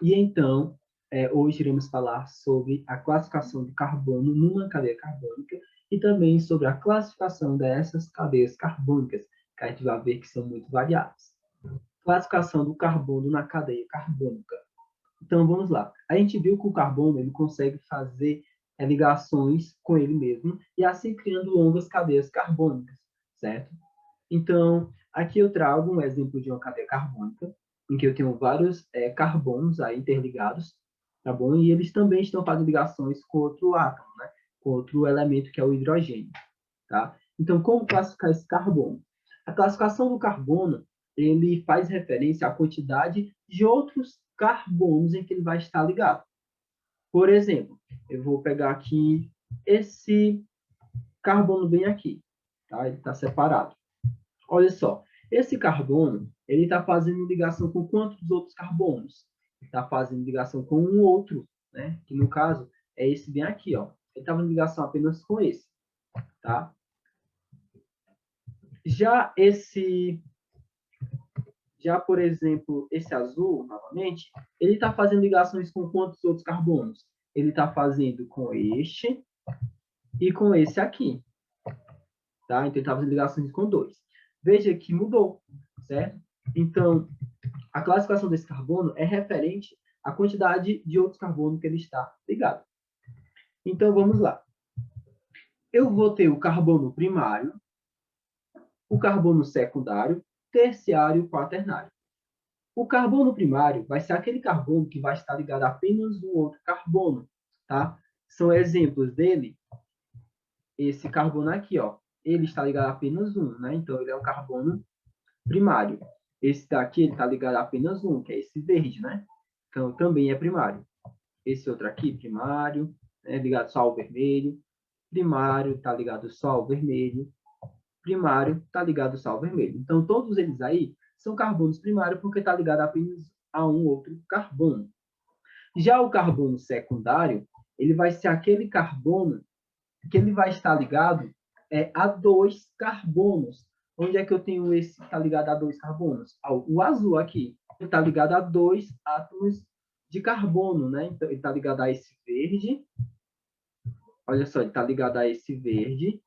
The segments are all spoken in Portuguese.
E então, hoje iremos falar sobre a classificação do carbono numa cadeia carbônica e também sobre a classificação dessas cadeias carbônicas, que a gente vai ver que são muito variadas. Classificação do carbono na cadeia carbônica. Então, vamos lá. A gente viu que o carbono ele consegue fazer ligações com ele mesmo e assim criando longas cadeias carbônicas, certo? Então, aqui eu trago um exemplo de uma cadeia carbônica, em que eu tenho vários carbonos aí interligados, tá bom? E eles também estão fazendo ligações com outro átomo, né? Com outro elemento que é o hidrogênio, tá? Então, como classificar esse carbono? A classificação do carbono, ele faz referência à quantidade de outros carbonos em que ele vai estar ligado. Por exemplo, eu vou pegar aqui esse carbono bem aqui, tá? Ele está separado. Olha só, esse carbono, ele está fazendo ligação com quantos outros carbonos? Ele está fazendo ligação com um outro, né? Que no caso é esse bem aqui, ó. Ele está fazendo ligação apenas com esse, tá? Já por exemplo, esse azul, novamente, ele está fazendo ligações com quantos outros carbonos? Ele está fazendo com este e com esse aqui, tá? Então, ele está fazendo ligações com dois. Veja que mudou, certo? Então, a classificação desse carbono é referente à quantidade de outros carbonos que ele está ligado. Então, vamos lá. Eu vou ter o carbono primário, o carbono secundário, terciário e quaternário. O carbono primário vai ser aquele carbono que vai estar ligado a apenas um outro carbono, tá? São exemplos dele, esse carbono aqui, ó. Ele está ligado a apenas um, né? Então, ele é um carbono primário. Esse daqui, ele está ligado a apenas um, que é esse verde, né? Então, também é primário. Esse outro aqui, primário, ligado só ao vermelho. Primário está ligado só ao vermelho. Primário está ligado só ao vermelho. Então, todos eles aí são carbonos primários porque está ligado apenas a um outro carbono. Já o carbono secundário, ele vai ser aquele carbono que ele vai estar ligado a dois carbonos. Onde é que eu tenho esse que está ligado a dois carbonos? O azul aqui. Ele está ligado a dois átomos de carbono, né? Então, ele está ligado a esse verde. Olha só, ele está ligado a esse verde.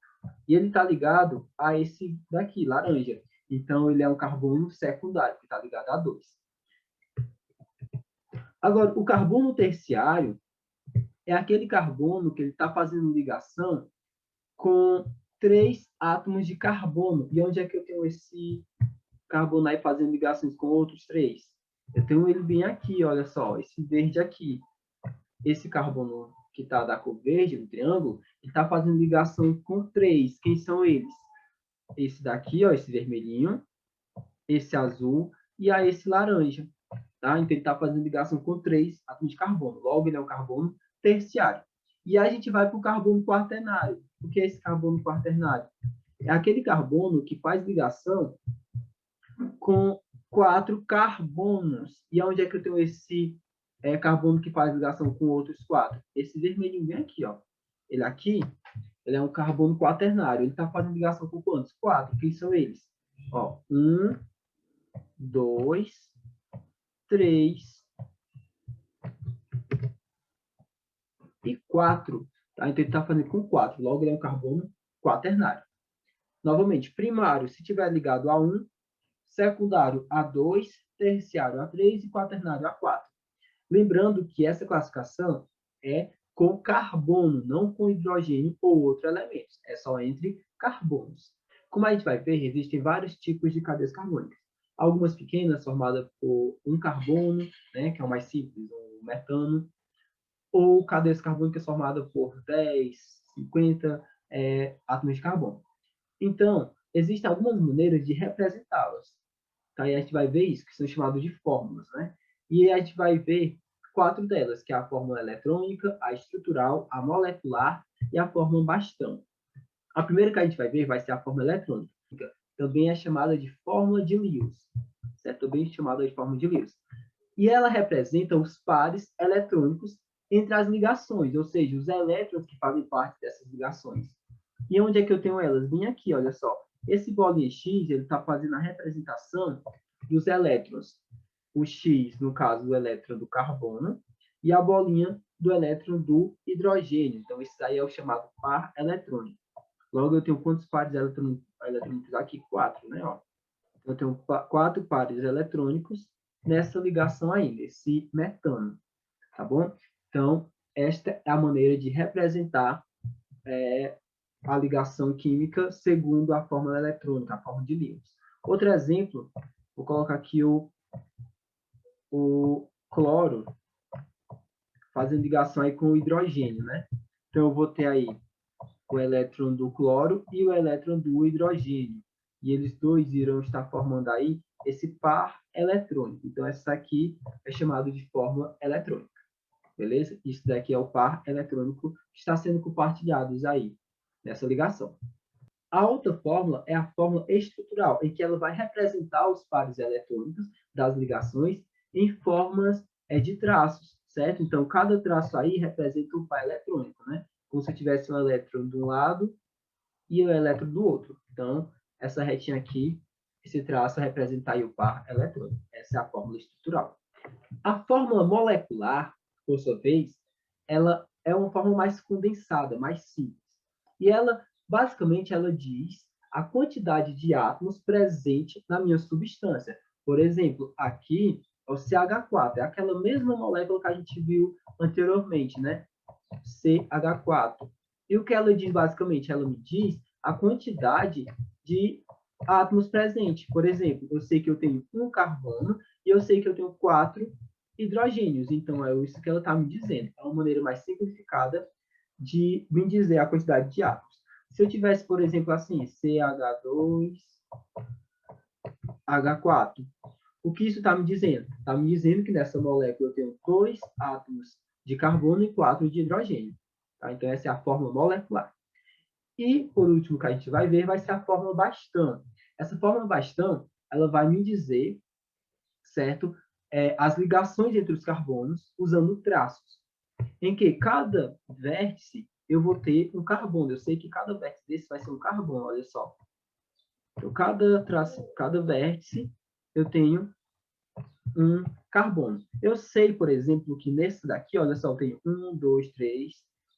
E ele está ligado a esse daqui, laranja. Então, ele é um carbono secundário, que está ligado a dois. Agora, o carbono terciário é aquele carbono que ele está fazendo ligação com três átomos de carbono. E onde é que eu tenho esse carbono aí fazendo ligações com outros três? Eu tenho ele bem aqui, olha só, esse verde aqui. Esse carbono que está da cor verde, no triângulo, ele está fazendo ligação com três. Quem são eles? Esse daqui, ó, esse vermelhinho, esse azul e a esse laranja. Tá? Então, ele está fazendo ligação com três átomos de carbono. Logo, ele é um carbono terciário. E aí a gente vai para o carbono quaternário. O que é esse carbono quaternário? É aquele carbono que faz ligação com quatro carbonos. E onde é que eu tenho esse carbono que faz ligação com outros quatro? Esse vermelhinho bem aqui, ó. Ele aqui, ele é um carbono quaternário. Ele está fazendo ligação com quantos? Quatro. Quem são eles? Ó, 1, 2, 3 e 4. Tá? Então, ele está fazendo com 4. Logo, ele é um carbono quaternário. Novamente, primário, se tiver ligado a 1, secundário a 2, terciário a 3 e quaternário a 4. Lembrando que essa classificação é com carbono, não com hidrogênio ou outros elementos. É só entre carbonos. Como a gente vai ver, existem vários tipos de cadeias carbônicas. Algumas pequenas, formadas por um carbono, né, que é o mais simples, o metano, ou cadeias carbônicas formadas por 10, 50 átomos de carbono. Então, existem algumas maneiras de representá-las. Tá? E a gente vai ver isso, que são chamadas de fórmulas. Né? E a gente vai ver quatro delas, que é a fórmula eletrônica, a estrutural, a molecular e a fórmula bastão. A primeira que a gente vai ver vai ser a fórmula eletrônica. Também é chamada de fórmula de Lewis. Certo? Também é chamada de fórmula de Lewis. E ela representa os pares eletrônicos entre as ligações, ou seja, os elétrons que fazem parte dessas ligações. E onde é que eu tenho elas? Bem aqui, olha só. Esse bolinha X, ele está fazendo a representação dos elétrons. o X, no caso, do elétron do carbono, e a bolinha do elétron do hidrogênio. Então, isso aí é o chamado par eletrônico. Logo, eu tenho quantos pares eletrônicos aqui? 4, né? Ó. Eu tenho 4 pares eletrônicos nessa ligação aí, nesse metano, tá bom? Então, esta é a maneira de representar a ligação química segundo a fórmula eletrônica, a fórmula de Lewis. Outro exemplo, vou colocar aqui o cloro, fazendo ligação aí com o hidrogênio, né? Então, eu vou ter aí o elétron do cloro e o elétron do hidrogênio. E eles dois irão estar formando aí esse par eletrônico. Então, essa aqui é chamada de fórmula eletrônica. Beleza? Isso daqui é o par eletrônico que está sendo compartilhados aí nessa ligação. A outra fórmula é a fórmula estrutural, em que ela vai representar os pares eletrônicos das ligações em formas de traços, certo? Então, cada traço aí representa um par eletrônico, né? Como se tivesse um elétron de um lado e um elétron do outro. Então, essa retinha aqui, esse traço representa aí o par eletrônico. Essa é a fórmula estrutural. A fórmula molecular, por sua vez, ela é uma fórmula mais condensada, mais simples. E ela, basicamente, ela diz a quantidade de átomos presente na minha substância. Por exemplo, aqui é o CH4, é aquela mesma molécula que a gente viu anteriormente, né? CH4. E o que ela diz, basicamente? Ela me diz a quantidade de átomos presentes. Por exemplo, eu sei que eu tenho um carbono e eu sei que eu tenho 4 hidrogênios. Então, é isso que ela está me dizendo. É uma maneira mais simplificada de me dizer a quantidade de átomos. Se eu tivesse, por exemplo, assim, CH2H4, o que isso está me dizendo? Está me dizendo que nessa molécula eu tenho 2 átomos de carbono e 4 de hidrogênio. Tá? Então, essa é a fórmula molecular. E, por último, que a gente vai ver, vai ser a fórmula Bastan. Essa fórmula Bastan, ela vai me dizer, certo, as ligações entre os carbonos usando traços, em que cada vértice eu vou ter um carbono. Eu sei que cada vértice desse vai ser um carbono, olha só. Então, cada vértice eu tenho um carbono. Eu sei, por exemplo, que nesse daqui, olha só, eu tenho 1, 2, 3,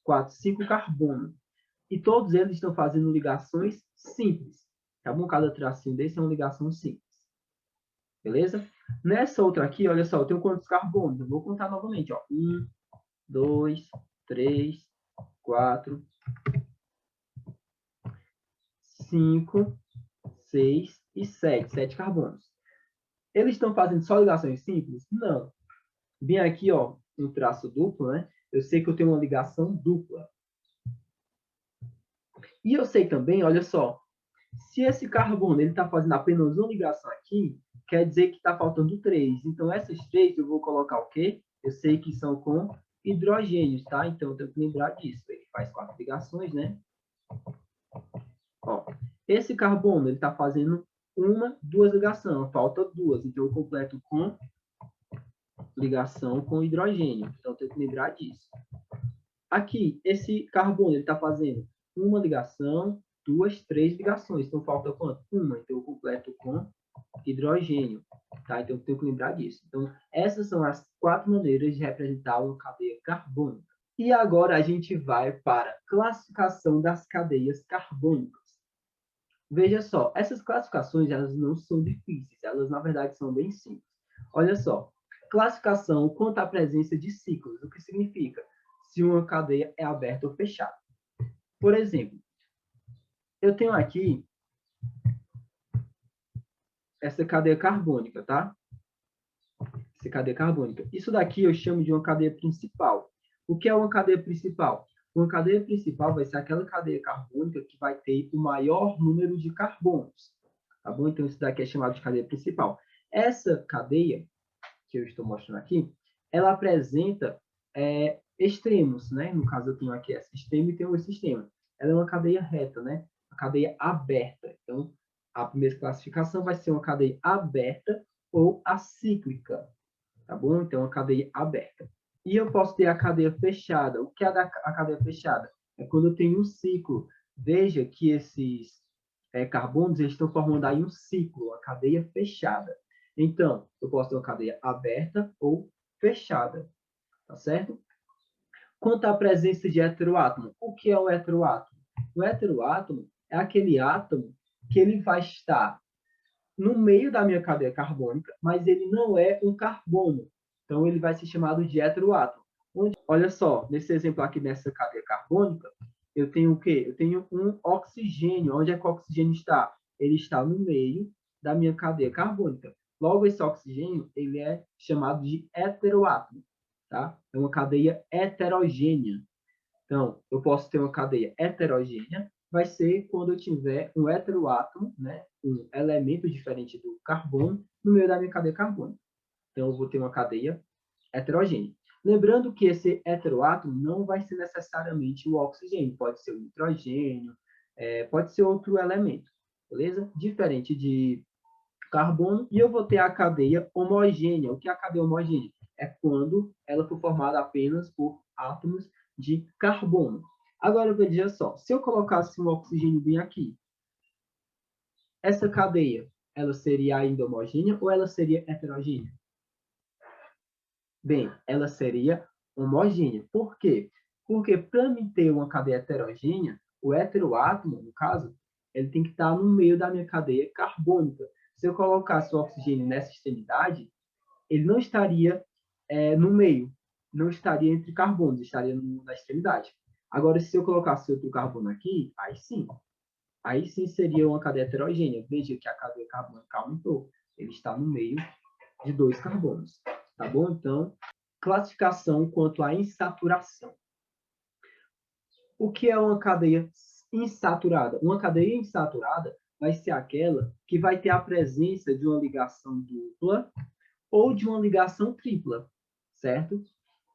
4, 5 carbonos. E todos eles estão fazendo ligações simples. Tá bom? Cada tracinho desse é uma ligação simples. Beleza? Nessa outra aqui, olha só, eu tenho quantos carbonos? Eu vou contar novamente, ó. 1, 2, 3, 4, 5, 6 e 7. 7 carbonos. Eles estão fazendo só ligações simples? Não. Vem aqui, ó, um traço duplo, né? Eu sei que eu tenho uma ligação dupla. E eu sei também, olha só, se esse carbono ele está fazendo apenas uma ligação aqui, quer dizer que está faltando 3. Então, essas 3 eu vou colocar o quê? Eu sei que são com hidrogênios, tá? Então, eu tenho que lembrar disso. Ele faz 4 ligações, né? Ó, esse carbono ele está fazendo 1, 2 ligações. Falta 2. Então, eu completo com ligação com hidrogênio. Então, eu tenho que lembrar disso. Aqui, esse carbono ele está fazendo uma ligação, 2, 3 ligações. Então, falta quanto? 1. Então, eu completo com hidrogênio. Tá? Então, eu tenho que lembrar disso. Então, essas são as 4 maneiras de representar uma cadeia carbônica. E agora a gente vai para a classificação das cadeias carbônicas. Veja só, essas classificações elas não são difíceis, elas na verdade são bem simples. Olha só, classificação quanto à presença de ciclos, o que significa se uma cadeia é aberta ou fechada. Por exemplo, eu tenho aqui essa cadeia carbônica, tá? Essa cadeia carbônica. Isso daqui eu chamo de uma cadeia principal. O que é uma cadeia principal? Uma cadeia principal vai ser aquela cadeia carbônica que vai ter o maior número de carbonos. Tá bom? Então, isso daqui é chamado de cadeia principal. Essa cadeia, que eu estou mostrando aqui, ela apresenta extremos, né? No caso, eu tenho aqui esse extremo e tenho esse extremo. Ela é uma cadeia reta, né? Uma cadeia aberta. Então, a primeira classificação vai ser uma cadeia aberta ou acíclica. Tá bom? Então, uma cadeia aberta. E eu posso ter a cadeia fechada. O que é a cadeia fechada? É quando eu tenho um ciclo. Veja que esses carbonos eles estão formando aí um ciclo, a cadeia fechada. Então, eu posso ter uma cadeia aberta ou fechada, tá certo? Quanto à presença de heteroátomo, o que é o heteroátomo? O heteroátomo é aquele átomo que ele vai estar no meio da minha cadeia carbônica, mas ele não é um carbono. Então, ele vai ser chamado de heteroátomo. Olha só, nesse exemplo aqui, nessa cadeia carbônica, eu tenho o quê? Eu tenho um oxigênio. Onde é que o oxigênio está? Ele está no meio da minha cadeia carbônica. Logo, esse oxigênio ele é chamado de heteroátomo. Tá? É uma cadeia heterogênea. Então, eu posso ter uma cadeia heterogênea, vai ser quando eu tiver um heteroátomo, né, um elemento diferente do carbono, no meio da minha cadeia carbônica. Então, eu vou ter uma cadeia heterogênea. Lembrando que esse heteroátomo não vai ser necessariamente o oxigênio, pode ser o nitrogênio, pode ser outro elemento, beleza? Diferente de carbono. E eu vou ter a cadeia homogênea. O que é a cadeia homogênea? É quando ela for formada apenas por átomos de carbono. Agora, veja só, se eu colocasse um oxigênio bem aqui, essa cadeia, ela seria ainda homogênea ou ela seria heterogênea? Bem, ela seria homogênea. Por quê? Porque para mim ter uma cadeia heterogênea, o heteroátomo, no caso, ele tem que estar no meio da minha cadeia carbônica. Se eu colocasse o oxigênio nessa extremidade, ele não estaria no meio, não estaria entre carbonos, estaria na extremidade. Agora, se eu colocasse outro carbono aqui, aí sim seria uma cadeia heterogênea. Veja que a cadeia carbônica aumentou, ele está no meio de dois carbonos, tá bom? Então, classificação quanto à insaturação. O que é uma cadeia insaturada? Uma cadeia insaturada vai ser aquela que vai ter a presença de uma ligação dupla ou de uma ligação tripla, certo?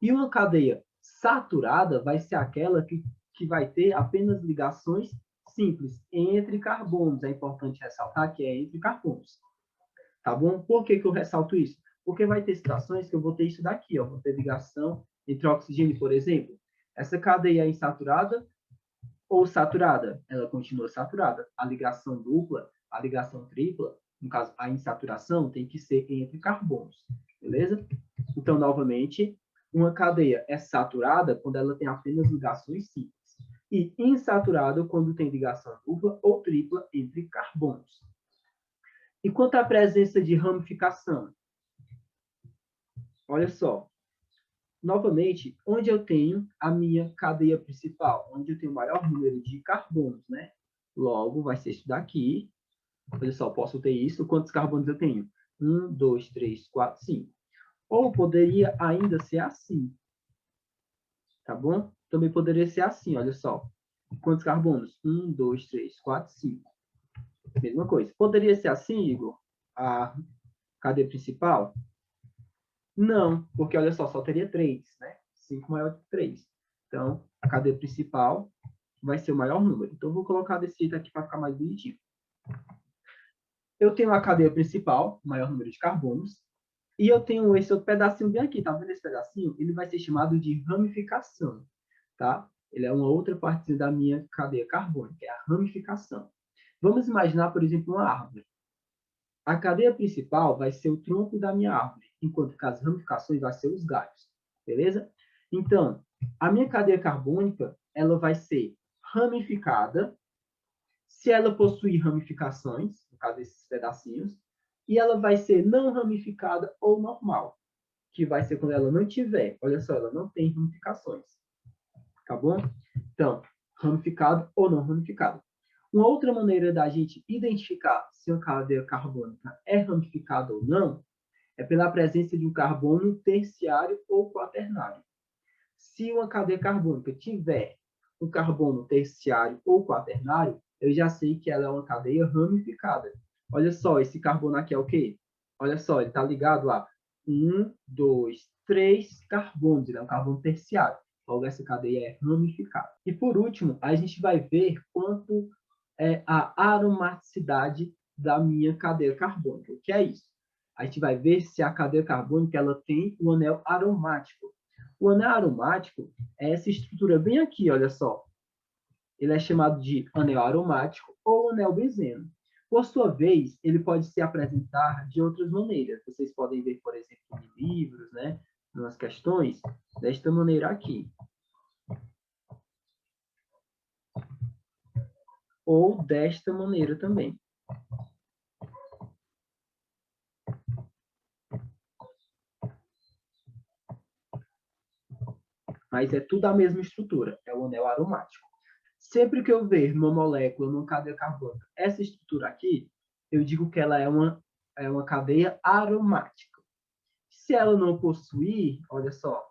E uma cadeia saturada vai ser aquela que vai ter apenas ligações simples entre carbonos. É importante ressaltar que é entre carbonos. Tá bom? Por que eu ressalto isso? Porque vai ter situações que eu vou ter isso daqui, ó, vou ter ligação entre oxigênio, por exemplo. Essa cadeia é insaturada ou saturada? Ela continua saturada. A ligação dupla, a ligação tripla, no caso, a insaturação, tem que ser entre carbonos, beleza? Então, novamente, uma cadeia é saturada quando ela tem apenas ligações simples. E insaturada quando tem ligação dupla ou tripla entre carbonos. E quanto à presença de ramificação? Olha só, novamente, onde eu tenho a minha cadeia principal, onde eu tenho o maior número de carbonos, né? Logo, vai ser isso daqui. Olha só, posso ter isso. Quantos carbonos eu tenho? 1, 2, 3, 4, 5. Ou poderia ainda ser assim, tá bom? Também poderia ser assim, olha só. Quantos carbonos? 1, 2, 3, 4, 5. Mesma coisa. Poderia ser assim, Igor? A cadeia principal? Não, porque olha só teria 3, né? 5 maior que 3. Então, a cadeia principal vai ser o maior número. Então, eu vou colocar desse jeito aqui para ficar mais bonitinho. Eu tenho a cadeia principal, maior número de carbonos, e eu tenho esse outro pedacinho bem aqui, tá vendo esse pedacinho? Ele vai ser chamado de ramificação, tá? Ele é uma outra parte da minha cadeia carbônica, é a ramificação. Vamos imaginar, por exemplo, uma árvore. A cadeia principal vai ser o tronco da minha árvore, enquanto que as ramificações vão ser os galhos, beleza? Então, a minha cadeia carbônica, ela vai ser ramificada, se ela possuir ramificações, no caso desses pedacinhos, e ela vai ser não ramificada ou normal, que vai ser quando ela não tiver, olha só, ela não tem ramificações, tá bom? Então, ramificado ou não ramificado. Uma outra maneira da gente identificar se uma cadeia carbônica é ramificada ou não é pela presença de um carbono terciário ou quaternário. Se uma cadeia carbônica tiver um carbono terciário ou quaternário, eu já sei que ela é uma cadeia ramificada. Olha só, esse carbono aqui é o quê? Olha só, ele está ligado a 1, 2, 3 carbonos. Ele é um carbono terciário. Logo, essa cadeia é ramificada. E por último, a gente vai ver quanto é a aromaticidade da minha cadeia carbônica. O que é isso? A gente vai ver se a cadeia carbônica ela tem o anel aromático. O anel aromático é essa estrutura bem aqui, olha só. Ele é chamado de anel aromático ou anel benzeno. Por sua vez, ele pode se apresentar de outras maneiras. Vocês podem ver, por exemplo, em livros, né, nas questões, desta maneira aqui. Ou desta maneira também. Mas é tudo a mesma estrutura, é o anel aromático. Sempre que eu ver numa molécula, numa cadeia carbônica, essa estrutura aqui, eu digo que ela é uma cadeia aromática. Se ela não possuir, olha só,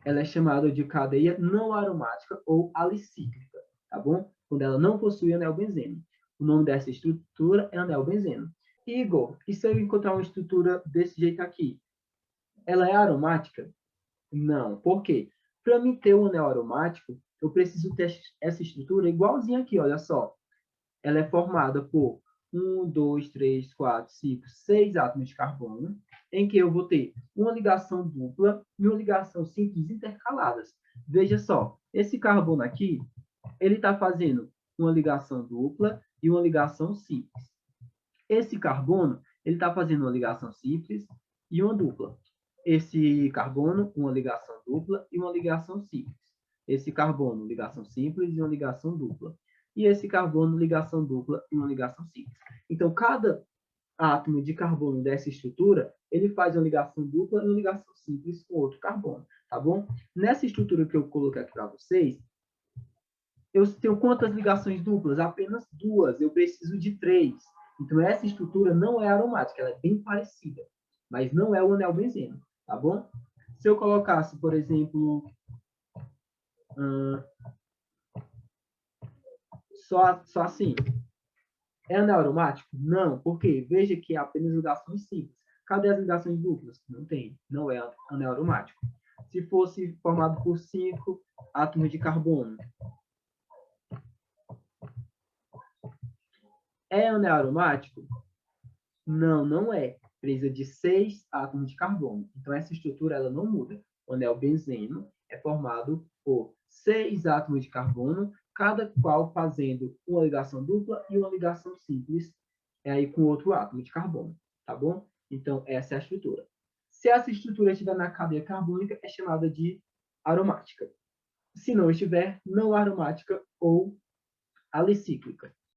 ela é chamada de cadeia não aromática ou alicíclica, tá bom? Quando ela não possui anel benzeno. O nome dessa estrutura é anel benzeno. Igor, e se eu encontrar uma estrutura desse jeito aqui? Ela é aromática? Não. Por quê? Para mim ter um anel aromático, eu preciso ter essa estrutura igualzinha aqui, olha só. Ela é formada por 1, 2, 3, 4, 5, 6 átomos de carbono, em que eu vou ter uma ligação dupla e uma ligação simples intercaladas. Veja só, esse carbono aqui, ele está fazendo uma ligação dupla e uma ligação simples. Esse carbono, ele está fazendo uma ligação simples e uma dupla. Esse carbono, uma ligação dupla e uma ligação simples. Esse carbono, ligação simples e uma ligação dupla. E esse carbono, ligação dupla e uma ligação simples. Então, cada átomo de carbono dessa estrutura, ele faz uma ligação dupla e uma ligação simples com outro carbono, tá bom? Nessa estrutura que eu coloquei aqui para vocês, eu tenho quantas ligações duplas? Apenas duas. Eu preciso de 3. Então, essa estrutura não é aromática, ela é bem parecida, mas não é o anel benzeno, tá bom? Se eu colocasse, por exemplo, só assim, é anel aromático? Não, por quê? Veja que é apenas ligações simples. Cadê as ligações duplas? Não tem, não é anel aromático. Se fosse formado por 5 átomos de carbono, é anel aromático? Não, não é. Precisa de 6 átomos de carbono. Então, essa estrutura ela não muda. O anel benzeno é formado por 6 átomos de carbono, cada qual fazendo uma ligação dupla e uma ligação simples aí com outro átomo de carbono, tá bom? Então, essa é a estrutura. Se essa estrutura estiver na cadeia carbônica, é chamada de aromática. Se não estiver, não aromática ou alicíclica.